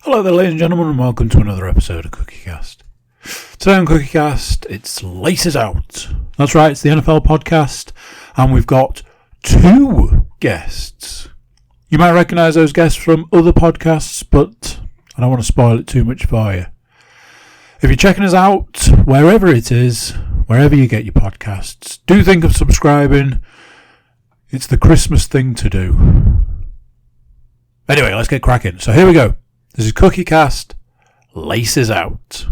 Hello there, ladies and gentlemen, and welcome to another episode of CookieCast. Today on CookieCast, it's Laces Out. That's right, it's the NFL podcast, and we've got two guests. You might recognise those guests from other podcasts, but I don't want to spoil it too much for you. If you're checking us out, wherever it is, wherever you get your podcasts, do think of subscribing. It's the Christmas thing to do. Anyway, let's get cracking. So here we go. This is CookieCast, Laces Out.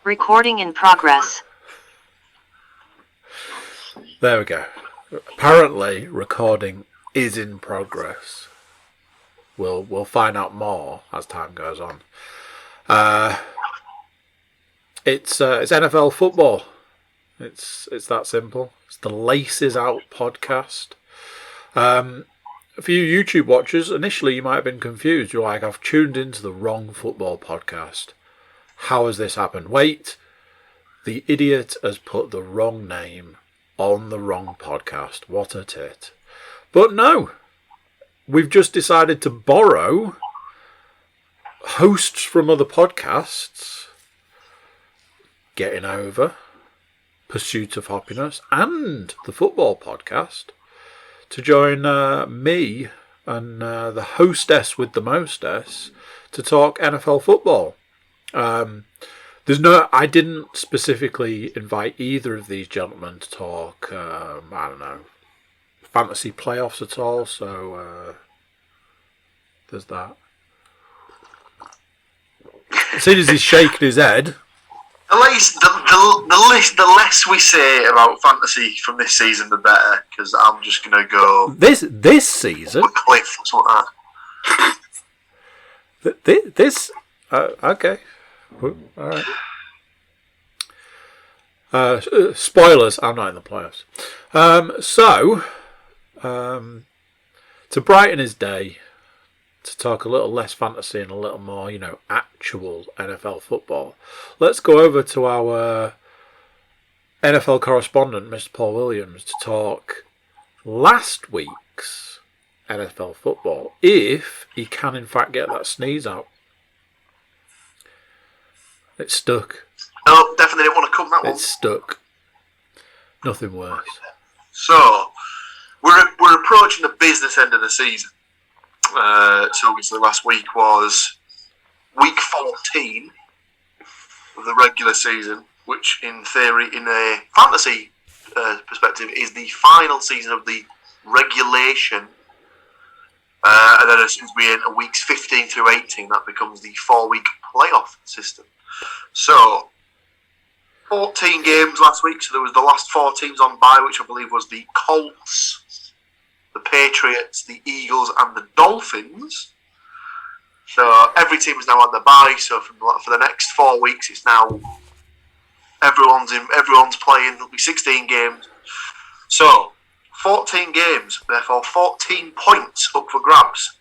Recording in progress. There we go. Apparently, recording is in progress. We'll find out more as time goes on. It's NFL football. It's that simple. It's the Laces Out podcast. For you YouTube watchers, initially you might have been confused. You're like, I've tuned into the wrong football podcast. How has this happened? Wait, the idiot has put the wrong name on the wrong podcast. What a tit. But no. We've just decided to borrow hosts from other podcasts, Getting Over, Pursuit of Happiness, and the football podcast to join me and the hostess with the mostess to talk NFL football. I didn't specifically invite either of these gentlemen to talk, fantasy playoffs at all, so there's that. As soon as he's shaking his head, the less we say about fantasy from this season, the better. Because I'm just gonna go this season. A cliff or something like that. This okay, all right. Spoilers. I'm not in the playoffs. To brighten his day, to talk a little less fantasy and a little more, actual NFL football, let's go over to our NFL correspondent, Mr. Paul Williams, to talk last week's NFL football, if he can in fact get that sneeze out. It's stuck. No, definitely didn't want to come that one. It's stuck. Nothing worse. So, we're approaching the business end of the season. So obviously last week was week 14 of the regular season, which in theory, in a fantasy perspective, is the final season of the regulation. And then as soon as we enter weeks 15 through 18, that becomes the 4-week playoff system. So, 14 games last week, so there was the last 4 teams on bye, which I believe was the Colts, the Patriots, the Eagles, and the Dolphins. So every team is now on the bye. So for the next 4 weeks, it's now everyone's playing. There'll be 16 games. So 14 games, therefore 14 points up for grabs.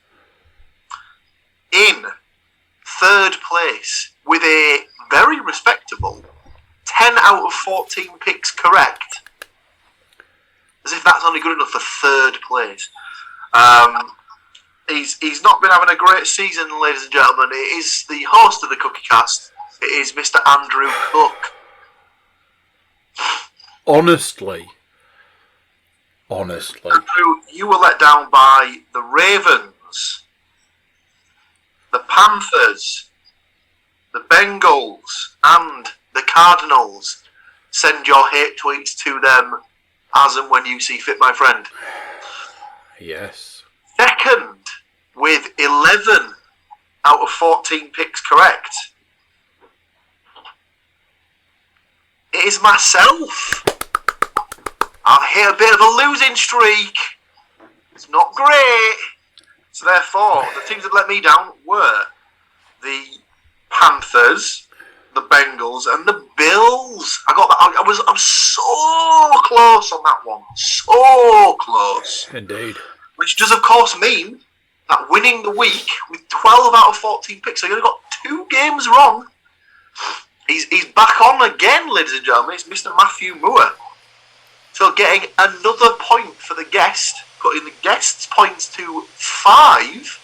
In third place with a very respectable 10 out of 14 picks correct. As if that's only good enough for third place. He's not been having a great season, ladies and gentlemen. It is the host of the CookieCast. It is Mr. Andrew Cook. Honestly, Andrew, you were let down by the Ravens, the Panthers, the Bengals, and the Cardinals. Send your hate tweets to them as and when you see fit, my friend. Yes. Second, with 11 out of 14 picks correct, it is myself. I've hit a bit of a losing streak. It's not great. So therefore, the teams that let me down were the Panthers, the Bengals, and the Bills. I got that. I was so close on that one. So close. Indeed. Which does, of course, mean at winning the week with 12 out of 14 picks. So he only got 2 games wrong. He's back on again, ladies and gentlemen. It's Mr. Matthew Moore. So getting another point for the guest, putting the guest's points to 5.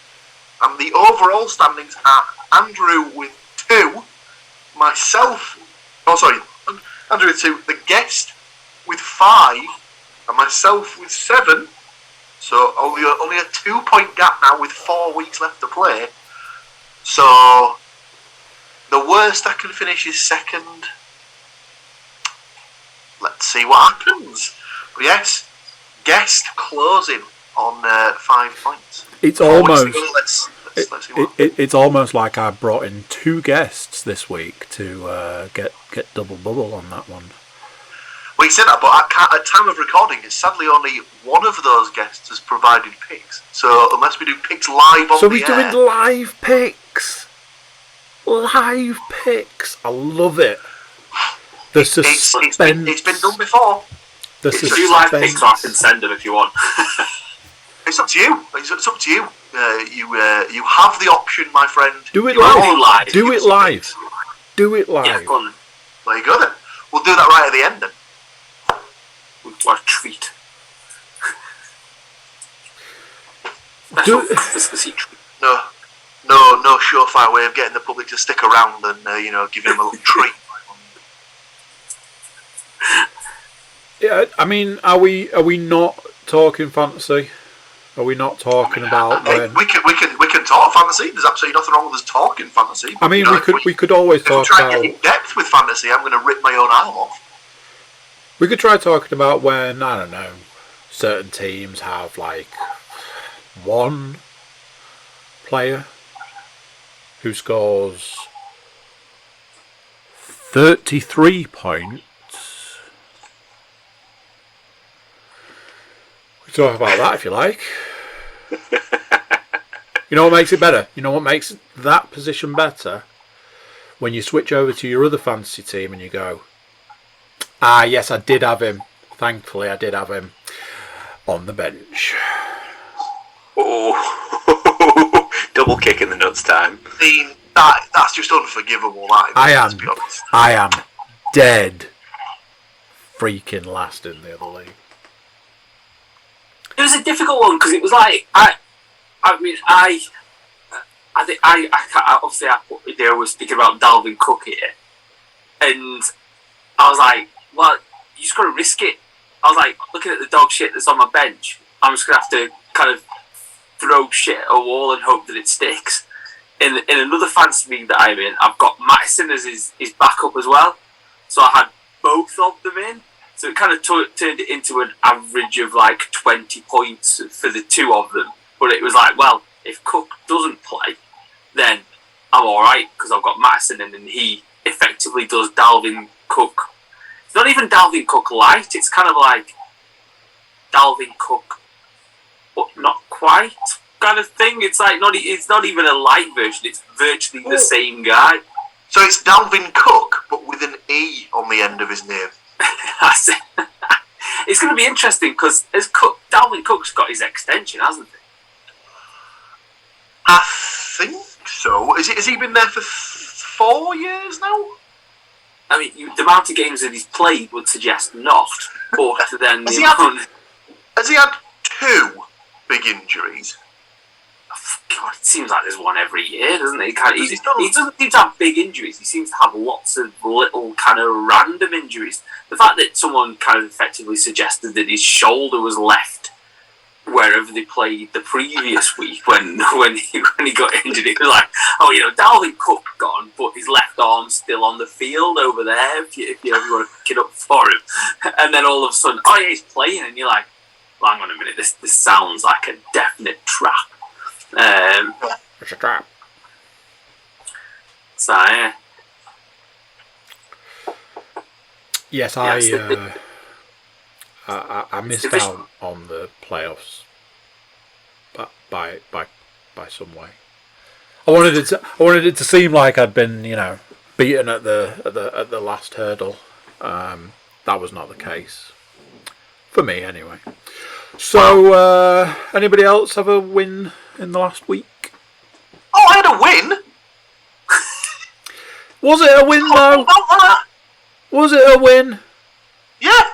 And the overall standings are Andrew with 2, Andrew with 2, the guest with 5, and myself with 7. So only a 2-point gap now with 4 weeks left to play. So the worst I can finish is second. Let's see what happens. But yes, guest closing on 5 points. It's almost. Let's see it's almost like I brought in 2 guests this week to get double bubble on that one. Well, you said that, but at time of recording, sadly only one of those guests has provided picks. So unless we do picks live on so the air... So we're doing live picks. Live picks. I love it. The suspense. It's been done before. If you live picks, I can send them if you want. It's up to you. It's up to you. You have the option, my friend. Do it live. Do it live. Do it live. Yeah, go on then. There you go then. We'll do that right at the end then. What a treat. No surefire way of getting the public to stick around and giving them a little treat. Yeah, I mean, are we not talking fantasy? Are we not talking about when... We can talk fantasy. There's absolutely nothing wrong with us talking fantasy. I mean, we could always talk about... If we try and get in depth with fantasy, I'm going to rip my own arm off. We could try talking about when, I don't know, certain teams have like one player who scores 33 points. We can talk about that if you like. You know what makes it better? You know what makes that position better? When you switch over to your other fantasy team and you go, yes, I did have him. Thankfully, I did have him on the bench. Oh, double kick in the nuts time. That's just unforgivable. I am dead freaking last in the other league. It was a difficult one because it was like I was thinking about Dalvin Cook here, and I was like, well, you just got to risk it. I was like, looking at the dog shit that's on my bench, I'm just going to have to kind of throw shit at a wall and hope that it sticks. In another fantasy league that I'm in, I've got Madison as his backup as well. So I had both of them in. So it kind of turned it into an average of like 20 points for the 2 of them. But it was like, well, if Cook doesn't play, then I'm alright because I've got Madison in and he effectively does Dalvin Cook. It's not even Dalvin Cook light, it's kind of like Dalvin Cook, but not quite kind of thing. It's like it's not even a light version, it's virtually the same guy. So it's Dalvin Cook, but with an E on the end of his name. It's going to be interesting because Dalvin Cook's got his extension, hasn't he? I think so. Has he been there for 4 years now? I mean, the amount of games that he's played would suggest not. But then has he had 2 big injuries? God, it seems like there's one every year, doesn't it? He doesn't seem to have big injuries. He seems to have lots of little kind of random injuries. The fact that someone kind of effectively suggested that his shoulder was left wherever they played the previous week when he got injured, it was like, Dalvin Cook gone, but his left arm's still on the field over there if you ever want to pick it up for him. And then all of a sudden, he's playing, and you're like, well, hang on a minute, this sounds like a definite trap. It's a trap. So yeah. Yes, I missed out on the playoffs, but by some way. I wanted it to seem like I'd been, beaten at the last hurdle. That was not the case for me, anyway. So, anybody else have a win in the last week? Oh, I had a win. Was it a win though? Was it a win? Yeah.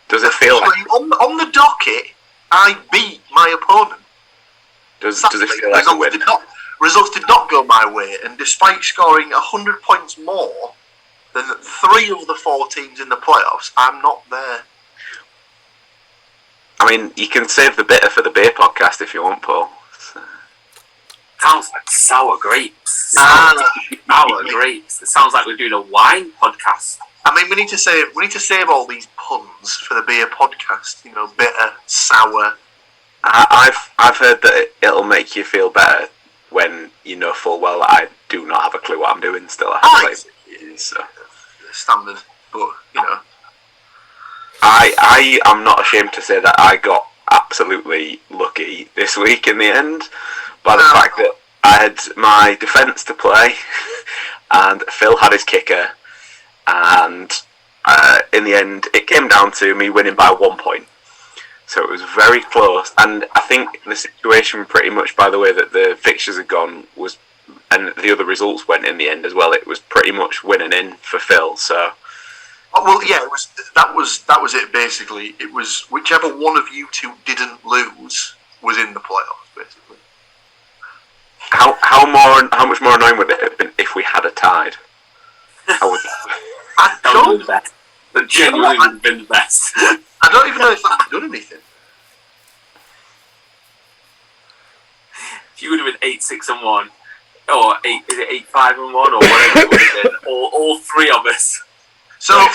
Does it feel like on the docket? I beat my opponent. does it feel like a win? Results did not go my way, and despite scoring 100 points more than 3 of the 4 teams in the playoffs, I'm not there. I mean, you can save the bitter for the beer podcast if you want, Paul. Sounds like sour grapes. Sour grapes. It sounds like we're doing a wine podcast. I mean, we need to save all these puns for the beer podcast. You know, bitter, sour. I've heard that it'll make you feel better when you know full well that I do not have a clue what I'm doing still. I so. Standard, but you know. I am not ashamed to say that I got absolutely lucky this week in the end by the fact that I had my defence to play and Phil had his kicker, and in the end it came down to me winning by 1 point. So it was very close, and I think the situation pretty much by the way that the fixtures had gone was, and the other results went in the end as well, it was pretty much winning in for Phil. So well, yeah, that was it basically. It was whichever one of you two didn't lose was in the playoffs, basically. How much more annoying would it have been if we had a tied? I That would be the best. That genuinely would have been the best. I don't even know if that would have done anything. If you would have been 8-6-1, or 8-5-1, or whatever it would have been, all 3 of us. So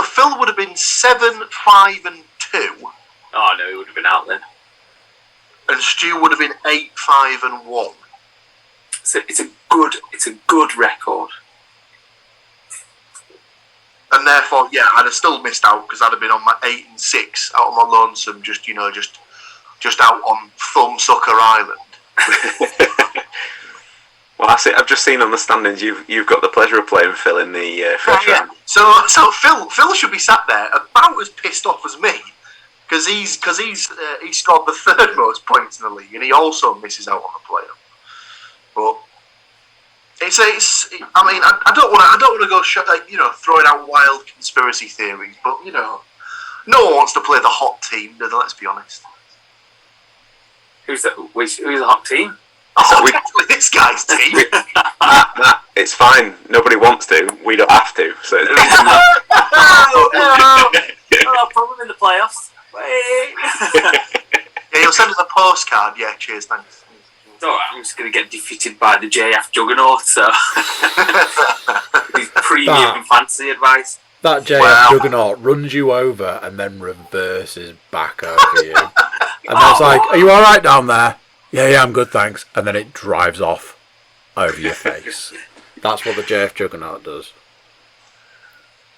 Phil would have been 7-5-2. Oh no, he would have been out then. And Stu would have been 8-5-1. So it's a good record. And therefore, yeah, I'd have still missed out because I'd have been on my 8-6 out on my lonesome, just out on Thumbsucker Island. Well, that's it. I've just seen on the standings you've got the pleasure of playing Phil in the first round. So Phil should be sat there about as pissed off as me because he scored the 3rd most points in the league and he also misses out on the playoff. But I mean, I don't want to go throwing out wild conspiracy theories, but you know, no one wants to play the hot team. Let's be honest. Who's the hot team? Oh, this guy's team. It's fine. Nobody wants to. We don't have to. So No problem in the playoffs. Wait. Yeah, you'll send us a postcard. Yeah, cheers, thanks. It's alright, I'm just going to get defeated by the JF Juggernaut, so. His premium fancy advice. That JF Juggernaut runs you over and then reverses back over you. And it's like, are you alright down there? Yeah, I'm good, thanks. And then it drives off over your face. That's what the JF Juggernaut does.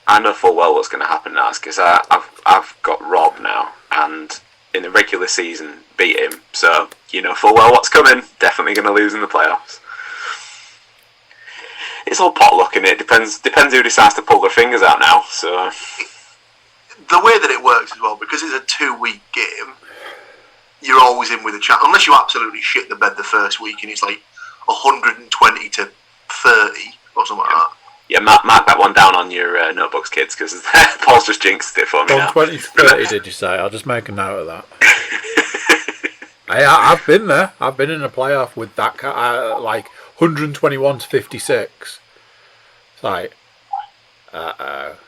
I know full well what's going to happen now because I've got Rob now, and in the regular season beat him. So you know full well what's coming. Definitely going to lose in the playoffs. It's all potluck, and it depends who decides to pull their fingers out now. So the way that it works as well, because it's a 2-week game, you're always in with a chance, unless you absolutely shit the bed the first week and it's like 120 to 30 or something like that. Yeah, mark that one down on your notebooks, kids, because Paul's just jinxed it for me now. 120 to 30, did you say? I'll just make a note of that. I've been there. I've been in a playoff with that, like 121 to 56. It's like,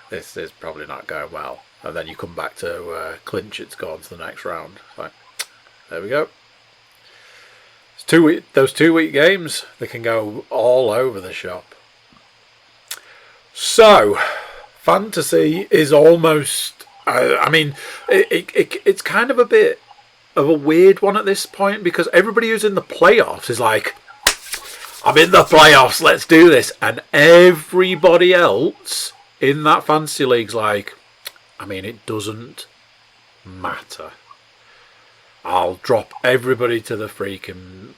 this is probably not going well. And then you come back to clinch it to go on to the next round. It's like, there we go. It's those 2-week games, they can go all over the shop. So, fantasy is almost... I mean, it's kind of a bit of a weird one at this point because everybody who's in the playoffs is like, I'm in the playoffs, let's do this. And everybody else in that fantasy league's like, I mean, it doesn't matter. I'll drop everybody to the freaking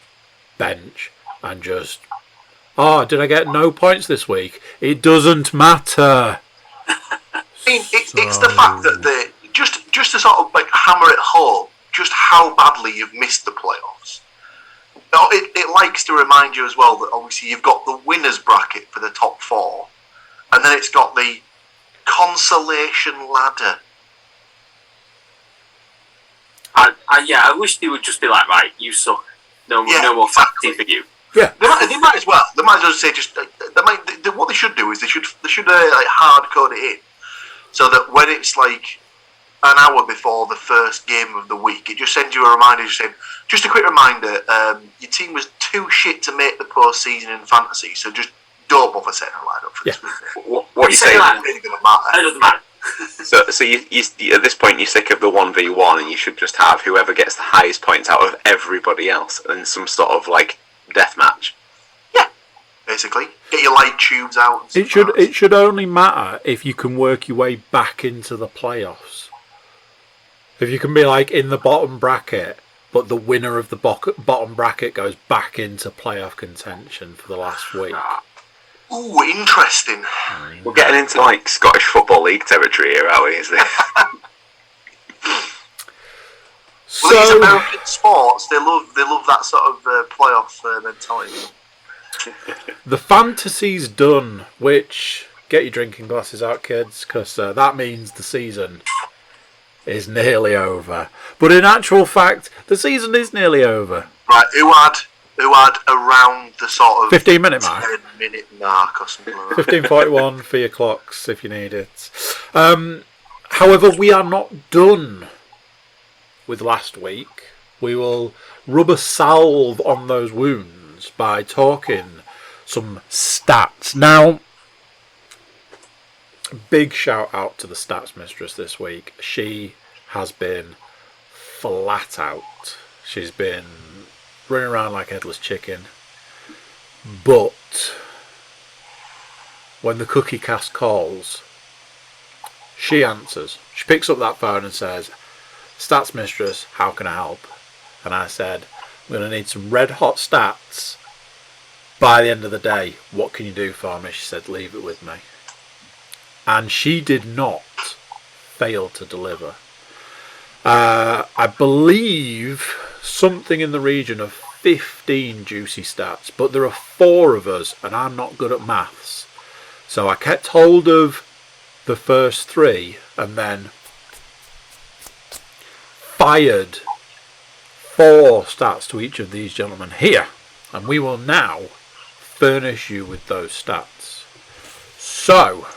bench and just... Oh, did I get no points this week? It doesn't matter. I mean, it's the fact that they just to sort of like hammer it home, just how badly you've missed the playoffs. it likes to remind you as well that obviously you've got the winners bracket for the top 4, and then it's got the consolation ladder. I wish they would just be like, right, you suck. No more fantasy for you. Yeah, they might as well. They might as well say just. What they should do is they should like hard code it in, so that when it's like an hour before the first game of the week, it just sends you a reminder just saying, just a quick reminder, your team was too shit to make the postseason in fantasy, so just don't bother setting a lineup for this week. What are you saying? It's really going to matter. It doesn't matter. So you at this point you're sick of the 1v1, and you should just have whoever gets the highest points out of everybody else in some sort of like death match. Yeah, basically, get your light tubes out. And it should only matter if you can work your way back into the playoffs. If you can be like in the bottom bracket, but the winner of the bottom bracket goes back into playoff contention for the last week. Ooh, interesting. We're getting into like Scottish Football League territory here, are we? Is it? Well, these American sports, they love that sort of playoff mentality. The fantasy's done, which, get your drinking glasses out, kids, because that means the season is nearly over. But in actual fact, the season is nearly over. Right, who had around the sort of 15-minute mark. 10-minute mark or something like that. 15:41 for your clocks if you need it. However, we are not done with last week. We will rub a salve on those wounds by talking some stats. Now, big shout out to the stats mistress this week. She has been flat out. She's been running around like headless chicken. But when the cookie cast calls, she answers. She picks up that phone and says, "Stats mistress, how can I help?" And I said, "I'm going to need some red hot stats by the end of the day. What can you do for me?" She said, "Leave it with me." And she did not fail to deliver. I believe something in the region of 15 juicy stats, but there are 4 of us and I'm not good at maths. So I kept hold of the first 3 and then fired 4 stats to each of these gentlemen here, and we will now furnish you with those stats. So,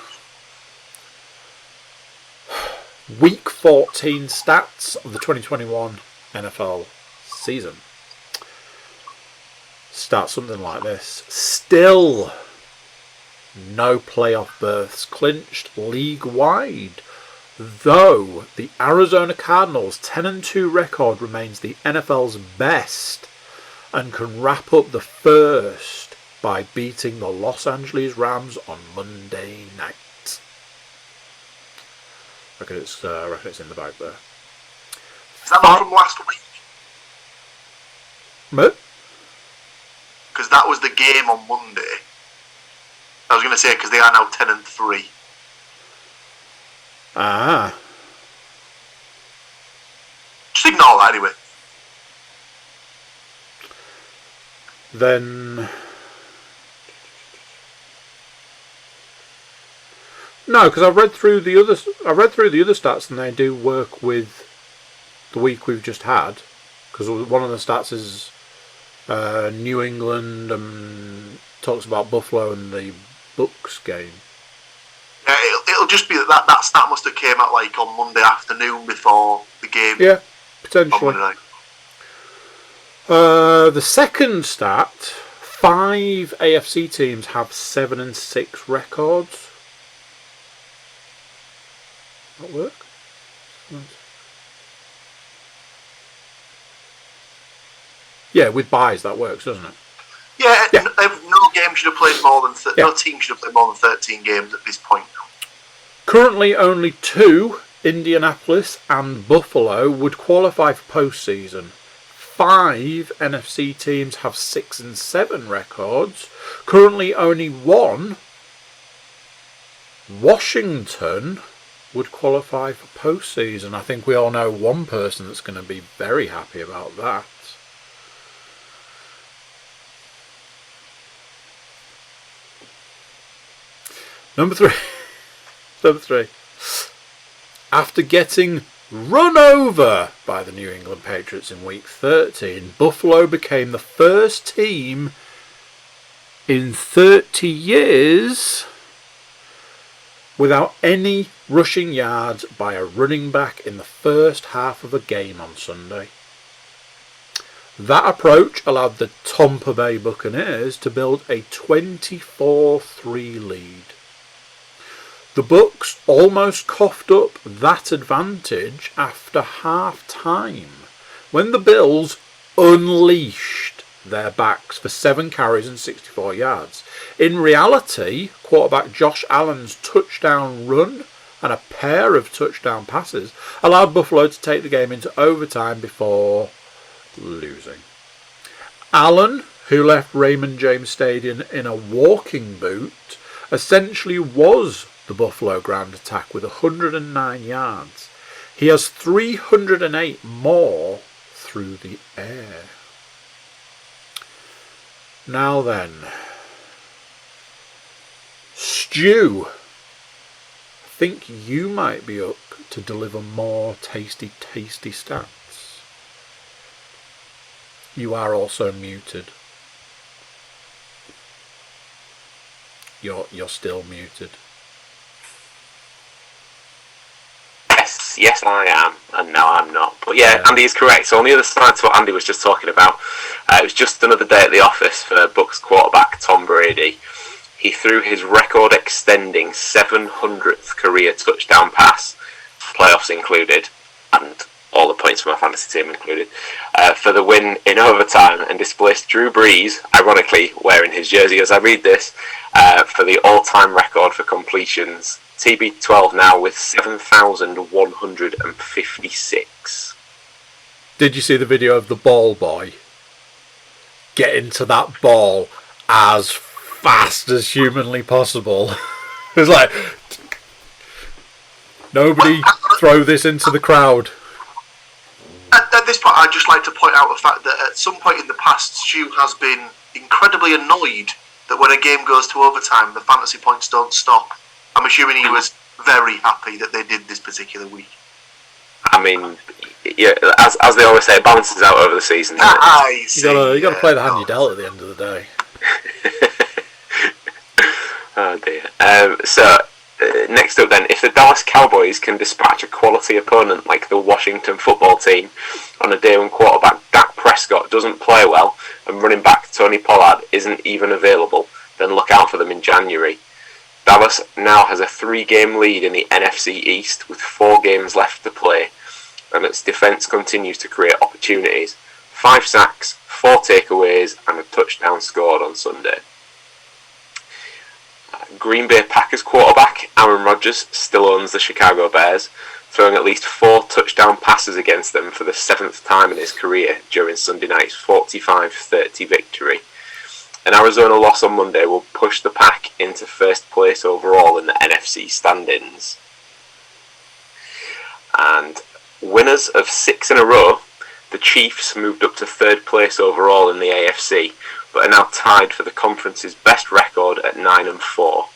week 14 stats of the 2021 NFL season. Start something like this. Still no playoff berths clinched league-wide, though the Arizona Cardinals' 10-2 record remains the NFL's best and can wrap up the first by beating the Los Angeles Rams on Monday night. I reckon it's in the bag there. Is that not from last week? What? Because that was the game on Monday. I was going to say because they are now 10-3. Ah. Just ignore that anyway. Then no, because I've read through the other stats, and they do work with the week we've just had. Because one of the stats is New England and talks about Buffalo and the Bucks game. Yeah, it'll just be that stat must have came out like on Monday afternoon before the game. Yeah, On potentially. Monday night. The second stat: 5 AFC teams have 7-6 records. That work? Yeah, with buys that works, doesn't it? Yeah, Yeah. No game should have played more than Yeah. no team should have played more than 13 games at this point. Currently, only 2, Indianapolis and Buffalo, would qualify for postseason. 5 NFC teams have 6-7 records. Currently, only 1, Washington, would qualify for postseason. I think we all know one person that's going to be very happy about that. Number three. Number 3. After getting run over by the New England Patriots in Week 13, Buffalo became the first team in 30 years without any rushing yards by a running back in the first half of a game on Sunday. That approach allowed the Tampa Bay Buccaneers to build a 24-3 lead. The Bucs almost coughed up that advantage after half-time, when the Bills unleashed their backs for 7 carries and 64 yards. In reality, quarterback Josh Allen's touchdown run and a pair of touchdown passes allowed Buffalo to take the game into overtime before losing. Allen, who left Raymond James Stadium in a walking boot, essentially was the Buffalo ground attack with 109 yards. He has 308 more through the air. Now then, Stu, I think you might be up to deliver more tasty stats. You are also muted. You're still muted. Yes, I am, and no, I'm not. But yeah, Andy is correct. So on the other side to what Andy was just talking about, it was just another day at the office for Bucs quarterback Tom Brady. He threw his record-extending 700th career touchdown pass, playoffs included, and all the points for my fantasy team included, for the win in overtime, and displaced Drew Brees, ironically wearing his jersey as I read this, for the all-time record for completions. TB12 now with 7,156. Did you see the video of the ball boy getting to that ball as fast as humanly possible? It was like, nobody throw this into the crowd. At this point, I'd just like to point out the fact that at some point in the past, Stu has been incredibly annoyed that when a game goes to overtime, the fantasy points don't stop. I'm assuming he was very happy that they did this particular week. I mean, yeah, as they always say, it balances out over the season. I see. You got to play the hand you dealt at the end of the day. Oh dear. Next up then, if the Dallas Cowboys can dispatch a quality opponent like the Washington football team on a day when quarterback Dak Prescott doesn't play well and running back Tony Pollard isn't even available, then look out for them in January. Dallas now has a 3-game lead in the NFC East with 4 games left to play, and its defense continues to create opportunities. 5 sacks, 4 takeaways, and a touchdown scored on Sunday. Green Bay Packers quarterback Aaron Rodgers still owns the Chicago Bears, throwing at least 4 touchdown passes against them for the 7th time in his career during Sunday night's 45-30 victory. An Arizona loss on Monday will push the Pack into first place overall in the NFC standings. And winners of 6 in a row, the Chiefs moved up to 3rd place overall in the AFC, but are now tied for the conference's best record at 9-4.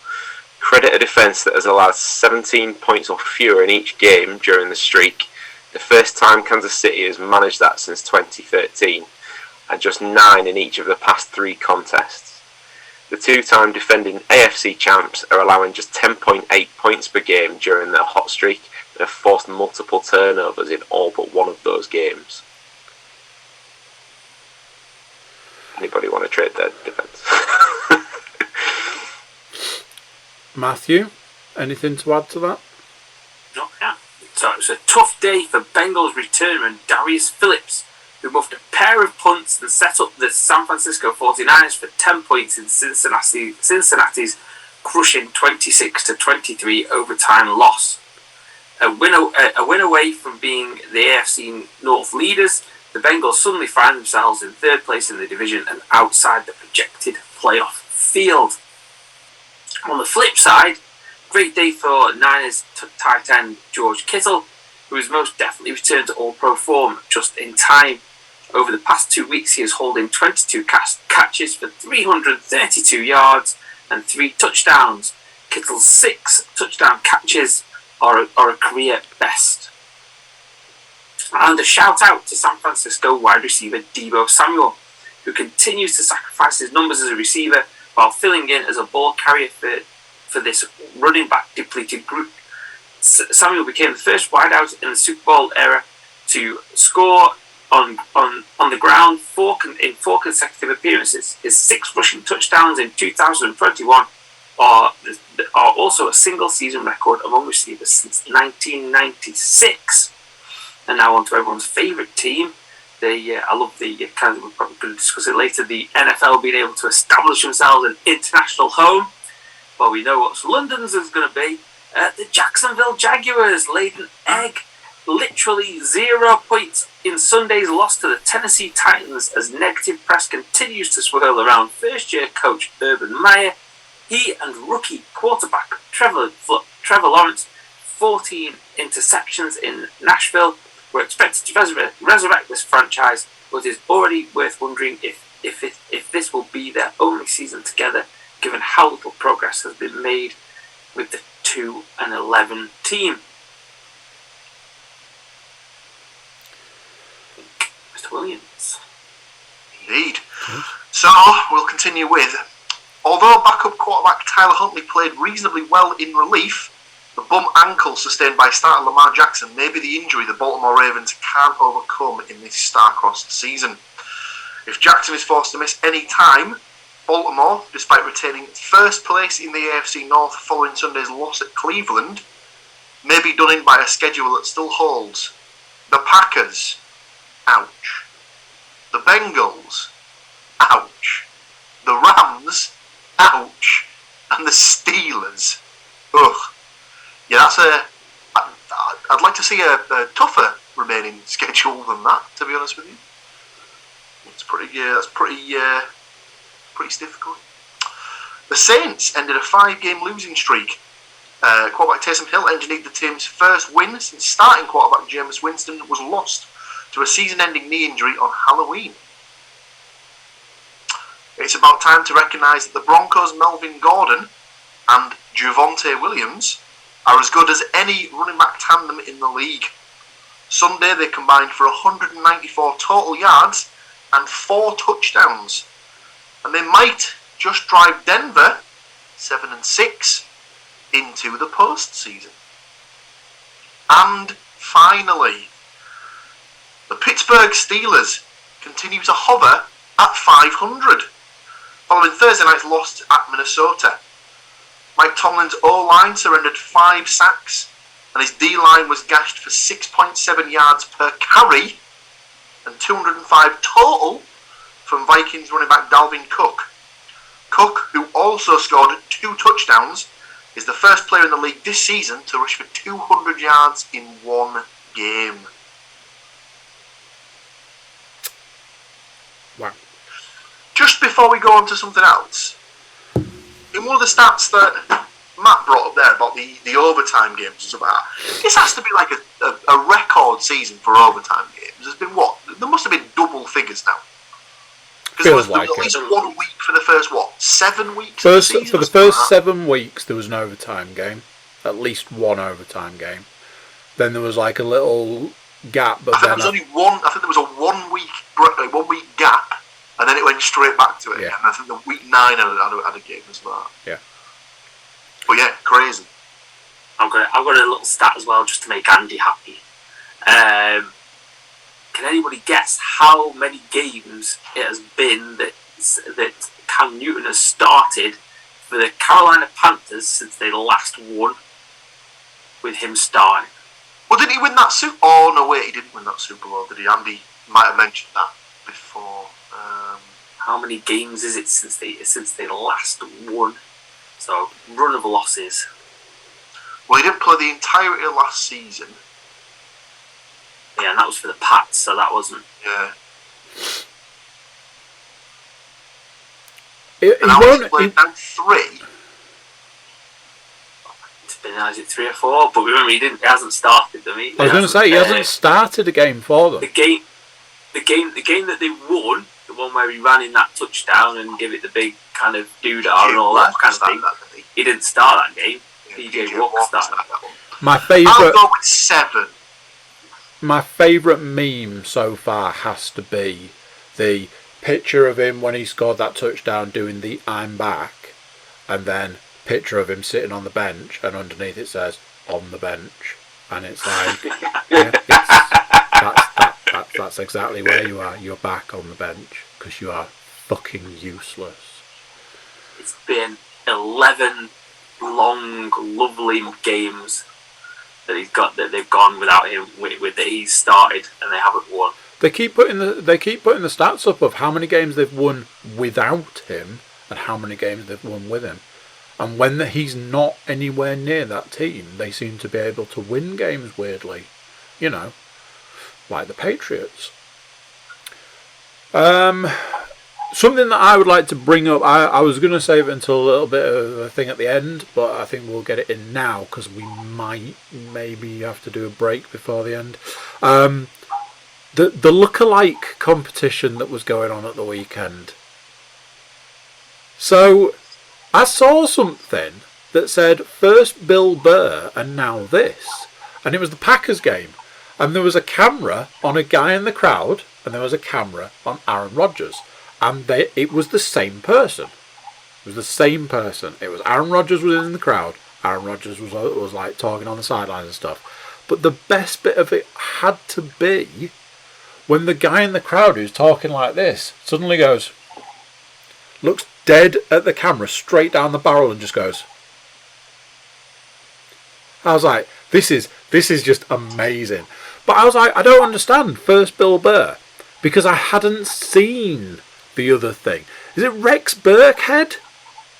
Credit a defence that has allowed 17 points or fewer in each game during the streak, the first time Kansas City has managed that since 2013, and just 9 in each of the past 3 contests. The 2-time defending AFC champs are allowing just 10.8 points per game during their hot streak and have forced multiple turnovers in all but one of those games. Anybody want to trade their defence? Matthew, anything to add to that? No, yeah. So it was a tough day for Bengals returner Darius Phillips, who muffed a pair of punts and set up the San Francisco 49ers for 10 points in Cincinnati's crushing 26-23 overtime loss. A win away from being the AFC North leaders, the Bengals suddenly find themselves in 3rd place in the division and outside the projected playoff field. On the flip side, great day for Niners tight end George Kittle, who has most definitely returned to all-pro form just in time. Over the past 2 weeks, he is holding 22 catches for 332 yards and 3 touchdowns, Kittle's 6 touchdown catches are a career best. And a shout out to San Francisco wide receiver Deebo Samuel, who continues to sacrifice his numbers as a receiver while filling in as a ball carrier for this running back depleted group. Samuel became the first wideout in the Super Bowl era to score on the ground in 4 consecutive appearances. His 6 rushing touchdowns in 2021 are also a single season record among receivers since 1996. And now on to everyone's favourite team. I love the kind of, we're probably going to discuss it later, the NFL being able to establish themselves an international home. Well, we know what London's is going to be. The Jacksonville Jaguars laid an egg, literally 0 points in Sunday's loss to the Tennessee Titans as negative press continues to swirl around first-year coach Urban Meyer. He and rookie quarterback Trevor Lawrence, 14 interceptions in Nashville, were expected to resurrect this franchise, but it's already worth wondering if this will be their only season together, given how little progress has been made with the 2-11 team. Mr. Williams. Indeed. So, we'll continue with, although backup quarterback Tyler Huntley played reasonably well in relief, the bum ankle sustained by starter Lamar Jackson may be the injury the Baltimore Ravens can't overcome in this star-crossed season. If Jackson is forced to miss any time, Baltimore, despite retaining first place in the AFC North following Sunday's loss at Cleveland, may be done in by a schedule that still holds the Packers, ouch. The Bengals, ouch. The Rams, ouch. And the Steelers, ugh. Yeah, I'd like to see a tougher remaining schedule than that, to be honest with you. It's pretty stiff going. The Saints ended a 5-game losing streak. Quarterback Taysom Hill engineered the team's first win since starting quarterback Jameis Winston was lost to a season-ending knee injury on Halloween. It's about time to recognise that the Broncos' Melvin Gordon and Javonte Williams are as good as any running back tandem in the league. Sunday they combined for 194 total yards and 4 touchdowns. And they might just drive Denver, 7-6, into the postseason. And finally, the Pittsburgh Steelers continue to hover at 500, following Thursday night's loss at Minnesota. Mike Tomlin's O-line surrendered 5 sacks, and his D-line was gashed for 6.7 yards per carry, and 205 total from Vikings running back Dalvin Cook. Cook, who also scored 2 touchdowns, is the first player in the league this season to rush for 200 yards in one game. Wow. Just before we go on to something else, in one of the stats that Matt brought up there about the overtime games and stuff like that, this has to be like a record season for overtime games. There's been what? There must have been double figures now. Because there was at least 1 week for the first, 7 weeks? For the first 7 weeks, there was an overtime game. At least one overtime game. Then there was like a little gap. But I think there was only one. I think there was a 1 week gap, and then it went straight back to it. Yeah. And I think the week 9 had a game as well. Yeah. But yeah, crazy. I've got a little stat as well, just to make Andy happy. Can anybody guess how many games it has been that Cam Newton has started for the Carolina Panthers since they last won with him starting? Well, didn't he win that Super? Oh no, wait, he didn't win that Super Bowl, did he? Andy might have mentioned that before. How many games is it since they last won? So run of losses. Well, he didn't play the entirety of last season. Yeah, and that was for the Pats, so that wasn't. Yeah. He played down 3. It's been, is it 3 or 4? But remember, he hasn't started them. I was going to say he hasn't started a game for them. The game that they won, the one where he ran in that touchdown and gave it the big kind of doodah and all that kind of thing. He didn't start that game. Yeah, PJ Walker started. that one. My I'll favourite go with 7. my favourite meme so far has to be the picture of him when he scored that touchdown doing the "I'm back," and then picture of him sitting on the bench, and underneath it says "on the bench," and it's like, that's exactly where you are. You're back on the bench because you are fucking useless. It's been 11 long, lovely games that they've gone without him. With that he's started and they haven't won. They keep putting the stats up of how many games they've won without him and how many games they've won with him. And when he's not anywhere near that team, they seem to be able to win games weirdly. You know, like the Patriots. Something that I would like to bring up, I was going to save it until a little bit of a thing at the end, but I think we'll get it in now because we might maybe have to do a break before the end. The lookalike competition that was going on at the weekend. So I saw something that said first Bill Burr and now this, and it was the Packers game, and there was a camera on a guy in the crowd, and there was a camera on Aaron Rodgers. And it was the same person. It was the same person. It was Aaron Rodgers was in the crowd. Aaron Rodgers was like talking on the sidelines and stuff. But the best bit of it had to be when the guy in the crowd who's talking like this suddenly goes, looks dead at the camera, straight down the barrel, and just goes. I was like, this is just amazing. But I was like, I don't understand. First Bill Burr, because I hadn't seen the other thing. Is it Rex Burkhead?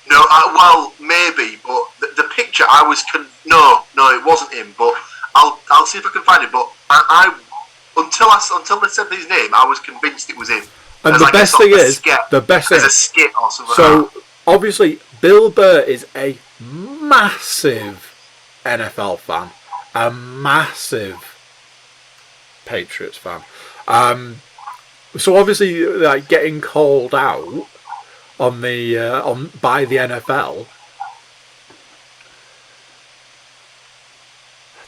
No, well, maybe, but the picture I was no, it wasn't him. But I'll see if I can find it. But I until they said his name, I was convinced it was him. And the best thing is, a skit or something. So obviously, Bill Burr is a massive NFL fan, a massive Patriots fan. So obviously, like getting called out on the by the NFL.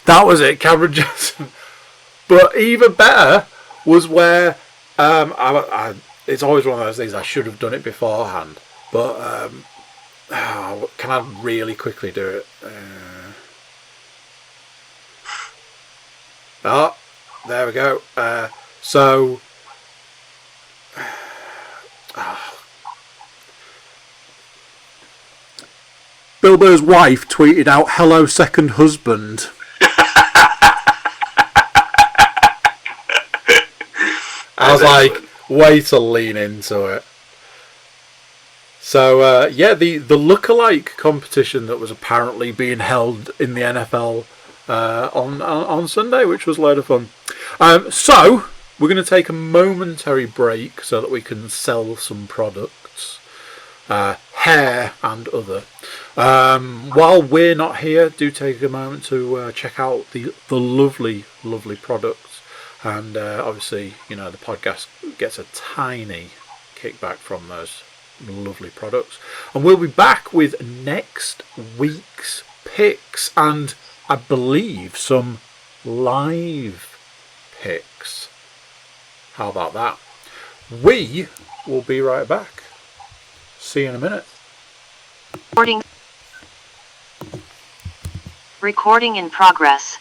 That was it, Cameron Johnson. But even better was where it's always one of those things. I should have done it beforehand, but can I really quickly do it? Oh, there we go. So. Bill Burr's wife tweeted out, "Hello, second husband." I was like, way to lean into it. So, the lookalike competition that was apparently being held in the NFL on Sunday, which was a load of fun. So, we're going to take a momentary break so that we can sell some products, hair and other. While we're not here, do take a moment to check out the lovely, lovely products. And obviously, the podcast gets a tiny kickback from those lovely products. And we'll be back with next week's picks and I believe some live picks. How about that? We will be right back. See you in a minute. Recording in progress.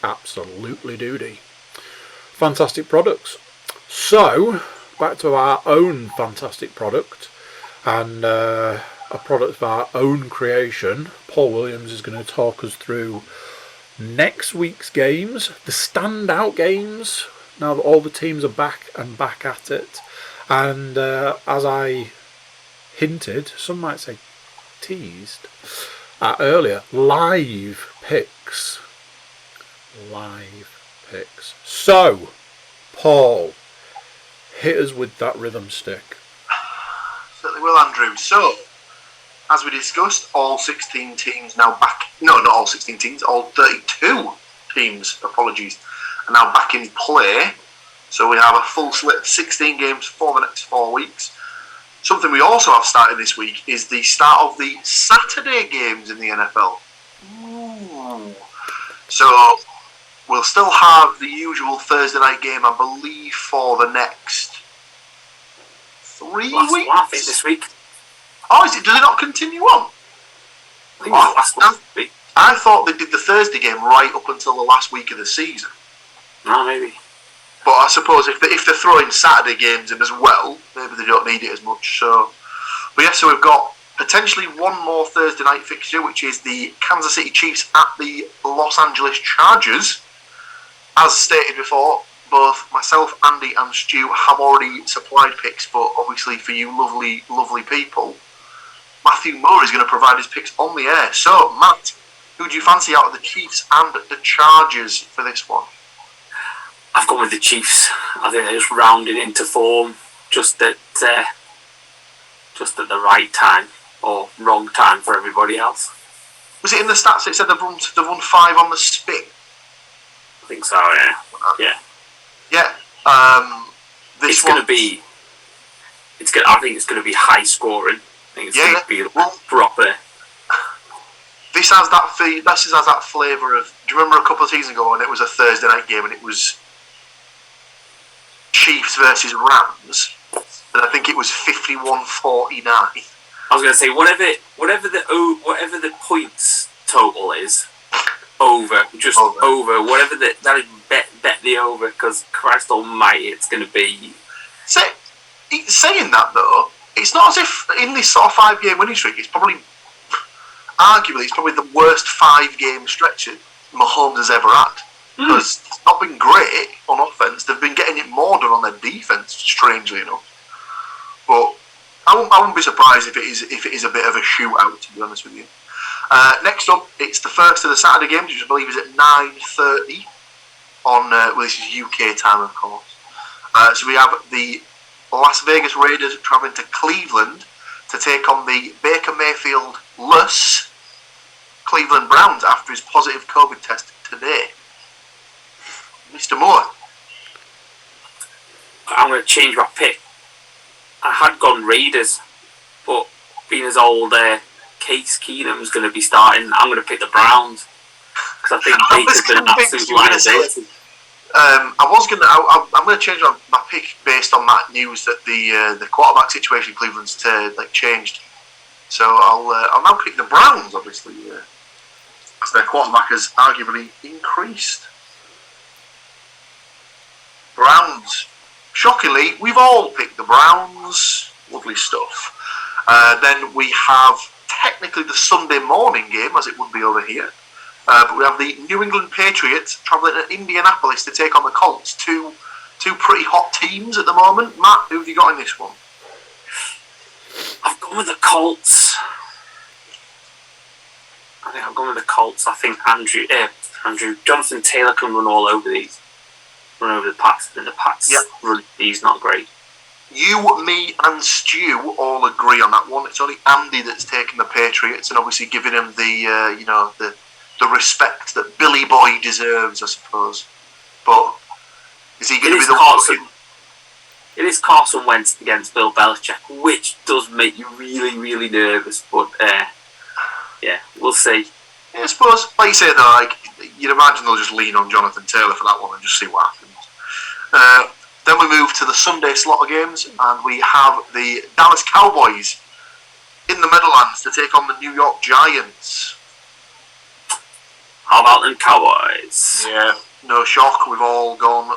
Absolutely duty. Fantastic products. So, back to our own fantastic product, and a product of our own creation. Paul Williams is going to talk us through next week's games, the standout games, now that all the teams are back and back at it. And as I hinted, some might say teased earlier, live picks. So, Paul, hit us with that rhythm stick. Certainly will, Andrew. So, as we discussed, all 16 teams now back. No, not all 16 teams. All 32 teams, apologies, are now back in play. So we have a full slate of 16 games for the next 4 weeks. Something we also have started this week is the start of the Saturday games in the NFL. Ooh. So we'll still have the usual Thursday night game, I believe, for the next 3 weeks. I think this week. Oh, is it? Does it not continue on? I think it was last week. I thought they did the Thursday game right up until the last week of the season. No, maybe. But I suppose if they're throwing Saturday games in as well, maybe they don't need it as much. So we've got potentially one more Thursday night fixture, which is the Kansas City Chiefs at the Los Angeles Chargers. As stated before, both myself, Andy, and Stu have already supplied picks, but obviously for you lovely, lovely people, Matthew Moore is going to provide his picks on the air. So, Matt, who do you fancy out of the Chiefs and the Chargers for this one? I've gone with the Chiefs. I think they're just rounded into form, just at the right time or wrong time for everybody else. Was it in the stats that it said they've won 5 on the spin? I think so. Yeah. Yeah. Yeah. I think it's going to be high scoring. I think it's going to be proper. This has that flavour of. Do you remember a couple of seasons ago when it was a Thursday night game and it was Chiefs versus Rams, and I think it was 51-49. I was going to say whatever the points total is, over whatever that is, bet the over, because Christ Almighty, it's going to be. Saying that though, it's not as if in this sort of 5-game winning streak, it's probably the worst 5-game stretch that Mahomes has ever had. Because it's not been great on offense. They've been getting it more done on their defense, strangely enough. But I wouldn't be surprised if it is a bit of a shootout, to be honest with you. Next up, it's the first of the Saturday games, which I believe is at 9:30 on. This is UK time, of course. So we have the Las Vegas Raiders travelling to Cleveland to take on the Baker Mayfield-less Cleveland Browns after his positive COVID test today. Mr. Moore. I'm going to change my pick. I had gone Raiders, but being as old Case Keenum's going to be starting, I'm going to pick the Browns because I think Baker's been an absolute liability. I'm going to change my pick based on that news that the quarterback situation in Cleveland's changed. So I'll now pick the Browns, obviously, because their quarterback has arguably increased. Browns. Shockingly, we've all picked the Browns. Lovely stuff. Then we have technically the Sunday morning game, as it would be over here. But we have the New England Patriots travelling to Indianapolis to take on the Colts. Two pretty hot teams at the moment. Matt, who have you got in this one? I've gone with the Colts. I think Jonathan Taylor can run all over these. Run over the Pats, and the Pats run these not great. You, me, and Stu all agree on that one. It's only Andy that's taken the Patriots and obviously giving him the respect that Billy Boy deserves, I suppose. But is he going to be the one? It is Carson Wentz against Bill Belichick, which does make you really, really nervous. But we'll see. Yeah, I suppose, like you say though, you'd imagine they'll just lean on Jonathan Taylor for that one and just see what happens. Then we move to the Sunday slot of games, and we have the Dallas Cowboys in the Meadowlands to take on the New York Giants. How about them Cowboys? Yeah, no shock, we've all gone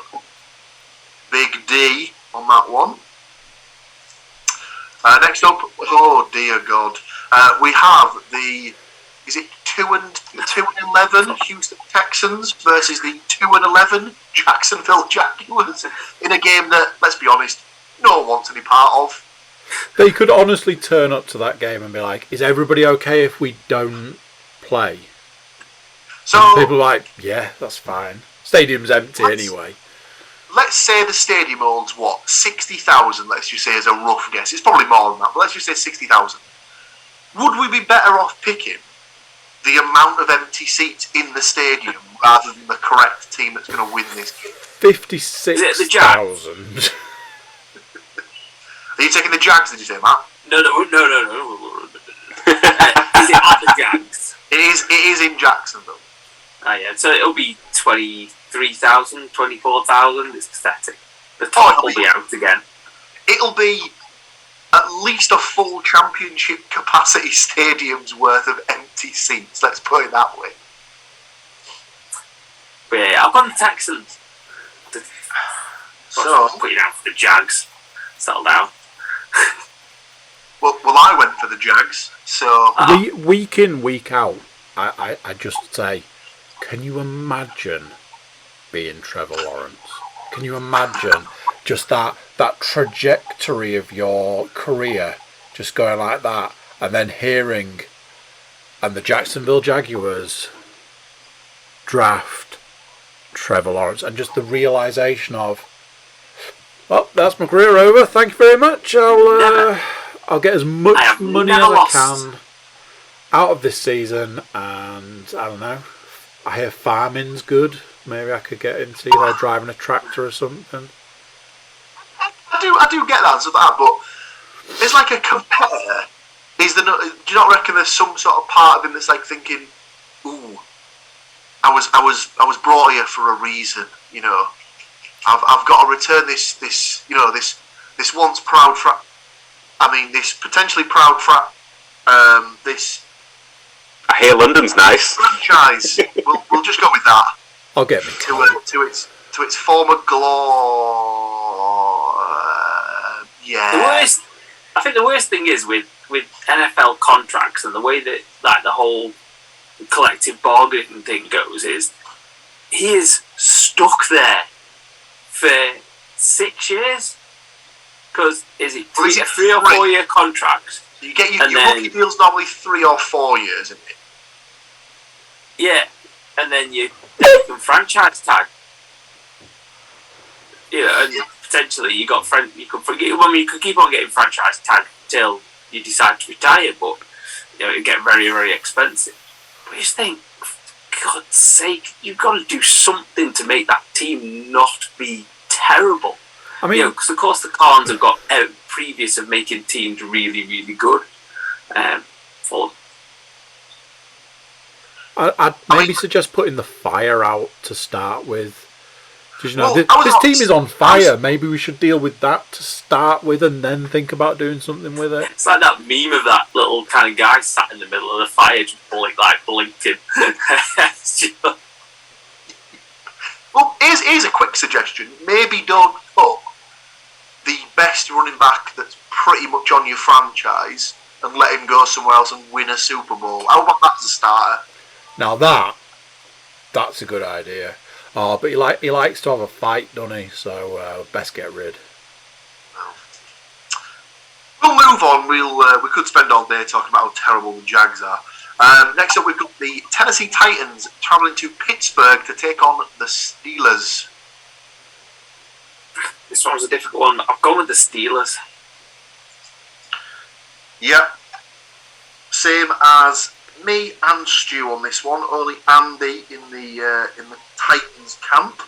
Big D on that one. Next up, oh dear God, we have the 2-11 Houston Texans versus the 2-11 Jacksonville Jaguars in a game that, let's be honest, no one wants any part of. They could honestly turn up to that game and be like, is everybody okay if we don't play? So and people are like, yeah, that's fine. Stadium's empty anyway. Let's say the stadium holds, 60,000, let's just say as a rough guess. It's probably more than that, but let's just say 60,000. Would we be better off picking the amount of empty seats in the stadium rather than the correct team that's going to win this game? 56,000. Are Are you taking the Jags, did you say, Matt? No. Is it at the Jags? It is in Jacksonville. Oh, yeah. So it'll be 23,000, 24,000. It's pathetic. The top will be out again. It'll be at least a full championship capacity stadium's worth of empty seats. Let's put it that way. But yeah, I've gone the Texans. So put you down for the Jags. Settle down. well, I went for the Jags. So week in, week out, I just say, can you imagine being Trevor Lawrence? Can you imagine just that trajectory of your career just going like that, and then hearing, and the Jacksonville Jaguars draft Trevor Lawrence, and just the realisation of, well, that's my career over. Thank you very much. I'll get as much money as I can out of this season, and I don't know. I hear farming's good. Maybe I could get into driving a tractor or something. I do get that, but it's like a competitor. Do you not reckon there's some sort of part of him that's like thinking, "Ooh, I was brought here for a reason. You know, I've got to return this once proud this potentially proud this." I hear London's nice. Franchise. we'll just go with that. I'll get me to its former glory. Yeah. I think the worst thing is with NFL contracts and the way that the whole collective bargaining thing goes is he is stuck there for 6 years. Because is it 3 or 4 year contracts? You get your rookie deal's normally 3 or 4 years, isn't it? Yeah, and then you can franchise tag. And potentially you could keep on getting franchise tag till you decide to retire, but it get very, very expensive. But you just think, for God's sake, you've got to do something to make that team not be terrible. I mean, because of course the Carns have got previous of making teams really, really good. I'd maybe suggest putting the fire out to start with. This team is on fire. Maybe we should deal with that to start with, and then think about doing something with it. It's like that meme of that little kind of guy sat in the middle of the fire, just blinking. Well, here's a quick suggestion. Maybe don't put the best running back that's pretty much on your franchise and let him go somewhere else and win a Super Bowl. How about that as a starter? Now that's a good idea. Oh, but he likes to have a fight, doesn't he? So best get rid. We'll move on. We could spend all day talking about how terrible the Jags are. Next up, we've got the Tennessee Titans travelling to Pittsburgh to take on the Steelers. This one's a difficult one. I've gone with the Steelers. Yep. Same as me and Stu on this one. Only Andy in the Titans camp.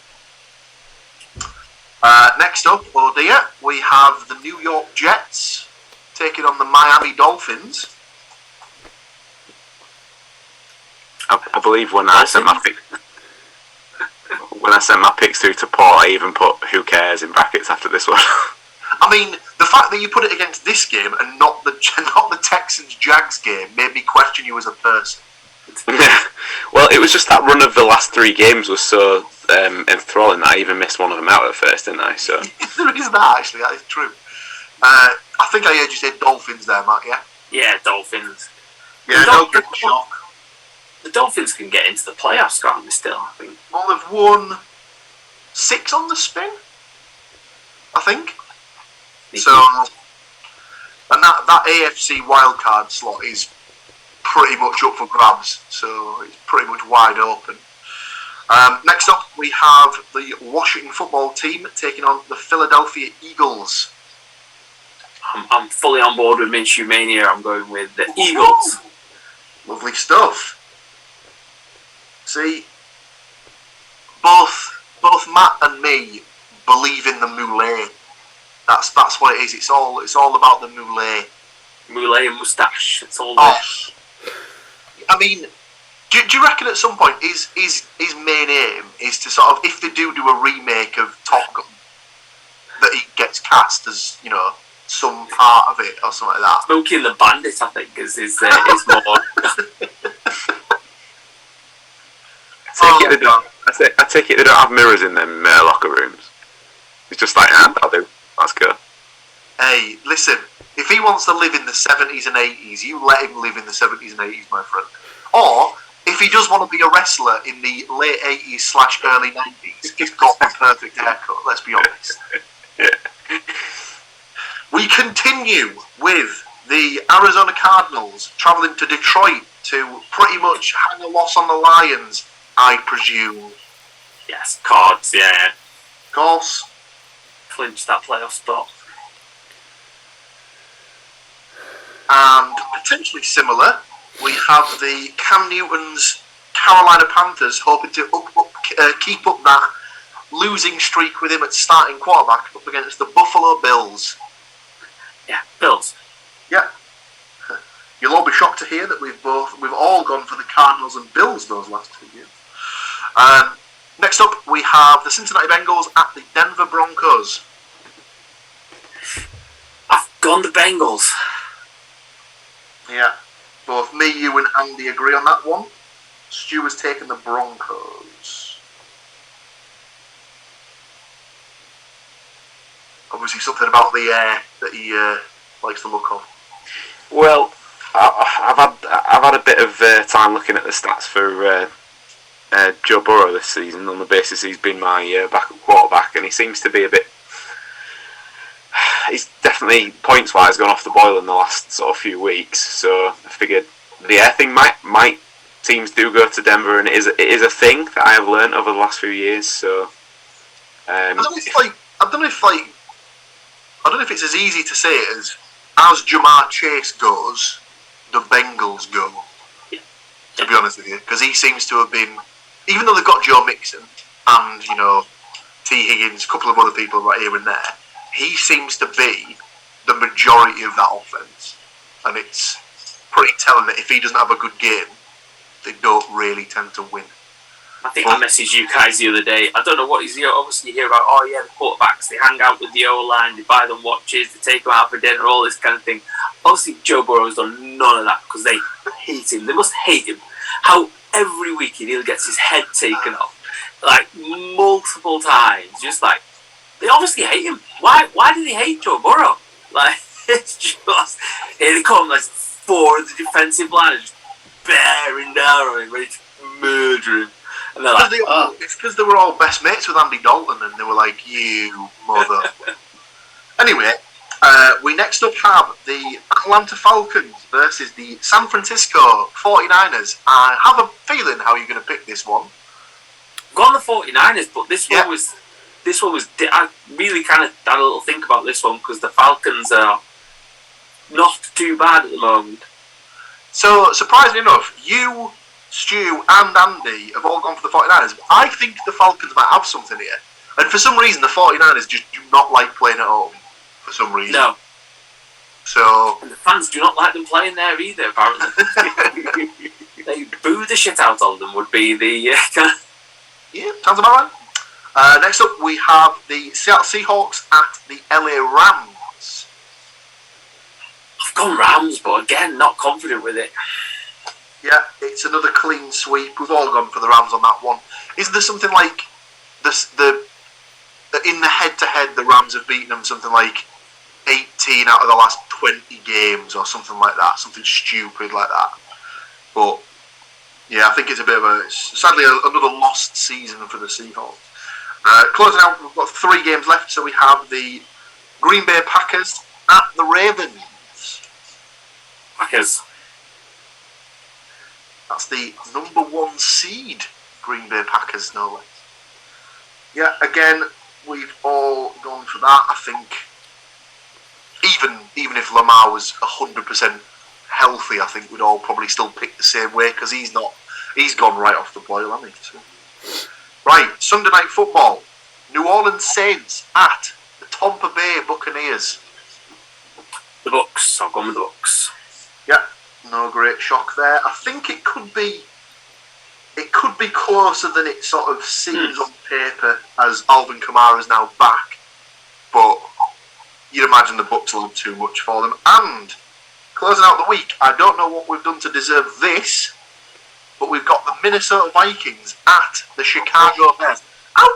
Next up, oh dear, we have the New York Jets taking on the Miami Dolphins. I believe when I sent my picks through to Paul, I even put "who cares" in brackets after this one. I mean, the fact that you put it against this game and not the Texans Jags game made me question you as a person. Well, it was just that run of the last 3 games was so enthralling that I even missed one of them out at first, didn't I? So there is that, actually. That is true. I think I heard you say Dolphins there, Matt. Yeah. Yeah, Dolphins. Yeah, no good shock. The Dolphins can get into the playoffs, can't they? Still, I think. Well, they've won 6 on the spin, I think. So, and that AFC wildcard slot is pretty much up for grabs. So it's pretty much wide open. Next up, we have the Washington football team taking on the Philadelphia Eagles. I'm fully on board with Minshew Mania. I'm going with the Eagles. Lovely stuff. See, both Matt and me believe in the Moulay. That's what it is. It's all about the moulet and moustache. It's all there. I mean, do you reckon at some point his main aim is to sort of, if they do a remake of Top Gun, that he gets cast as, you know, some part of it or something like that? Smokey and the Bandit, I think, is more. I take it they don't have mirrors in them locker rooms. It's just like, I'll do. Let's go. Hey, listen, if he wants to live in the 70s and 80s, you let him live in the 70s and 80s, my friend. Or, if he does want to be a wrestler in the late 80s / early 90s, he's got the perfect haircut, let's be honest. Yeah. We continue with the Arizona Cardinals travelling to Detroit to pretty much hang a loss on the Lions, I presume. Yes, Cards, yeah. Of course. Clinch that playoff spot. And potentially similar, we have the Cam Newton's Carolina Panthers hoping to keep up that losing streak with him at starting quarterback up against the Buffalo Bills. Yeah, Bills. Yeah. You'll all be shocked to hear that we've all gone for the Cardinals and Bills those last 2 years. Next up, we have the Cincinnati Bengals at the Denver Broncos. I've gone the Bengals. Yeah. Both me, you and Andy agree on that one. Stuart's taken the Broncos. Obviously something about the air that he likes the look of. Well, I've had a bit of time looking at the stats for Joe Burrow this season on the basis he's been my backup quarterback, and he seems to be a bit. He's definitely points-wise gone off the boil in the last sort of few weeks. So I figured the air thing might teams do go to Denver, and it is a thing that I have learned over the last few years. So I don't know if it's as easy to say it as Jamar Chase goes, the Bengals go. Yeah. To be honest with you, because he seems to have been, even though they've got Joe Mixon and, you know, T. Higgins, a couple of other people right here and there, he seems to be the majority of that offense, and it's pretty telling that if he doesn't have a good game, they don't really tend to win. I think I messaged you guys the other day. I don't know what is, obviously you hear about, the quarterbacks, they hang out with the O-line, they buy them watches, they take them out for dinner, all this kind of thing. Obviously Joe Burrow's done none of that because they hate him. They must hate him. How every week he gets his head taken off, like multiple times. Just like, they obviously hate him. Why do they hate Joe Burrow? Like, it's just, here they come, like 4 of the defensive line just bearing down on him, ready to murder him. And they're like, it's because they were all best mates with Andy Dalton, and they were like, you mother. Anyway, we next up have the Atlanta Falcons versus the San Francisco 49ers. I have a feeling how you're going to pick this one. Gone the 49ers, but this one was. I really kind of had a little think about this one because the Falcons are not too bad at the moment. So, surprisingly enough, you, Stu, and Andy have all gone for the 49ers. But I think the Falcons might have something here. And for some reason, the 49ers just do not like playing at home. For some reason. No. So. And the fans do not like them playing there either, apparently. They boo the shit out of them, would be the. Yeah, sounds about right. Next up, we have the Seattle Seahawks at the LA Rams. I've gone Rams, but again, not confident with it. Yeah, it's another clean sweep. We've all gone for the Rams on that one. Isn't there something like in the head-to-head, the Rams have beaten them something like 18 out of the last 20 games or something like that, something stupid like that. But yeah, I think it's a bit of sadly another lost season for the Seahawks. Closing out, we've got 3 games left, so we have the Green Bay Packers at the Ravens. Packers. That's the number 1 seed, Green Bay Packers, no less. Yeah, again, we've all gone for that. I think even if Lamar was 100% healthy, I think we'd all probably still pick the same way because he's gone right off the boil, hasn't he? So. Right, Sunday Night Football. New Orleans Saints at the Tampa Bay Buccaneers. The Bucks. I've gone with the Bucks. Yeah, no great shock there. I think it could be closer than it sort of seems on paper, as Alvin Kamara's now back. But you'd imagine the Bucks will have too much for them. And closing out the week, I don't know what we've done to deserve this, but we've got the Minnesota Vikings at the Chicago Bears. How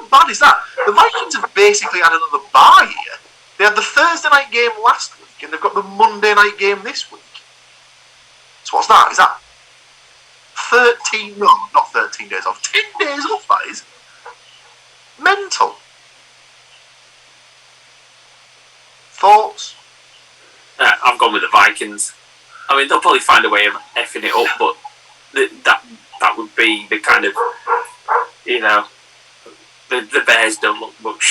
bad is that? The Vikings have basically had another bye here. They had the Thursday night game last week, and they've got the Monday night game this week. So what's that? Is that 13? No, not 13 days off. 10 days off, that is. Mental. Thoughts? I've gone with the Vikings. I mean, they'll probably find a way of effing it up, but that would be the kind of, you know, the Bears don't look much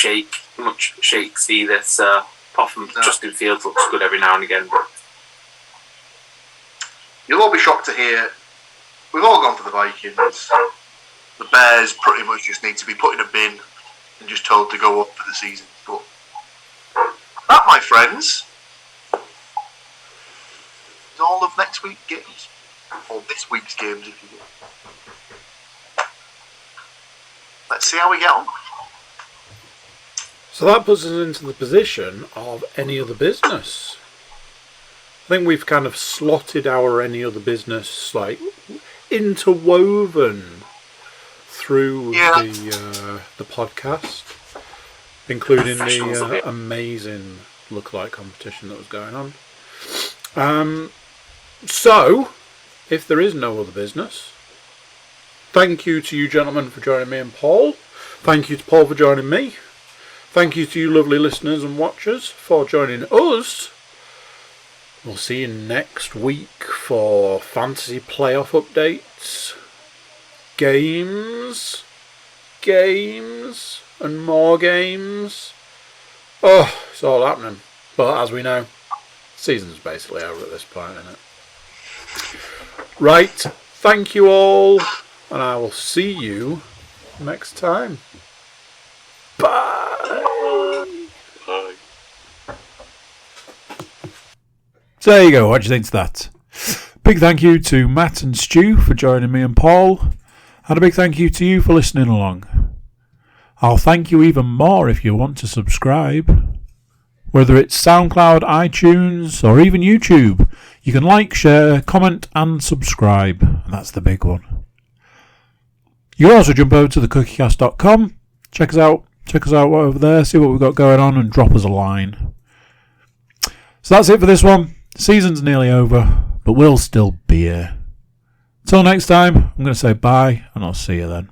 shakes either. So apart from Justin Fields looks good every now and again. But you'll all be shocked to hear we've all gone for the Vikings. The Bears pretty much just need to be put in a bin and just told to go up for the season. But that, my friends, is all of next week's games. Or this week's games, if you will. Let's see how we get on. So that puts us into the position of any other business. I think we've kind of slotted our any other business like interwoven through the podcast, including the amazing lookalike competition that was going on. So, if there is no other business, thank you to you gentlemen for joining me and Paul. Thank you to Paul for joining me. Thank you to you lovely listeners and watchers for joining us. We'll see you next week for fantasy playoff updates, games, and more games. Oh, it's all happening. But as we know, season's basically over at this point, isn't it? Right, thank you all, and I will see you next time. Bye. Bye. So there you go, what do you think to that? Big thank you to Matt and Stu for joining me and Paul, and a big thank you to you for listening along. I'll thank you even more if you want to subscribe. Whether it's SoundCloud, iTunes, or even YouTube, you can like, share, comment, and subscribe, and that's the big one. You can also jump over to thecookiecast.com, check us out over there, see what we've got going on, and drop us a line. So that's it for this one. Season's nearly over, but we'll still be here. Till next time, I'm going to say bye, and I'll see you then.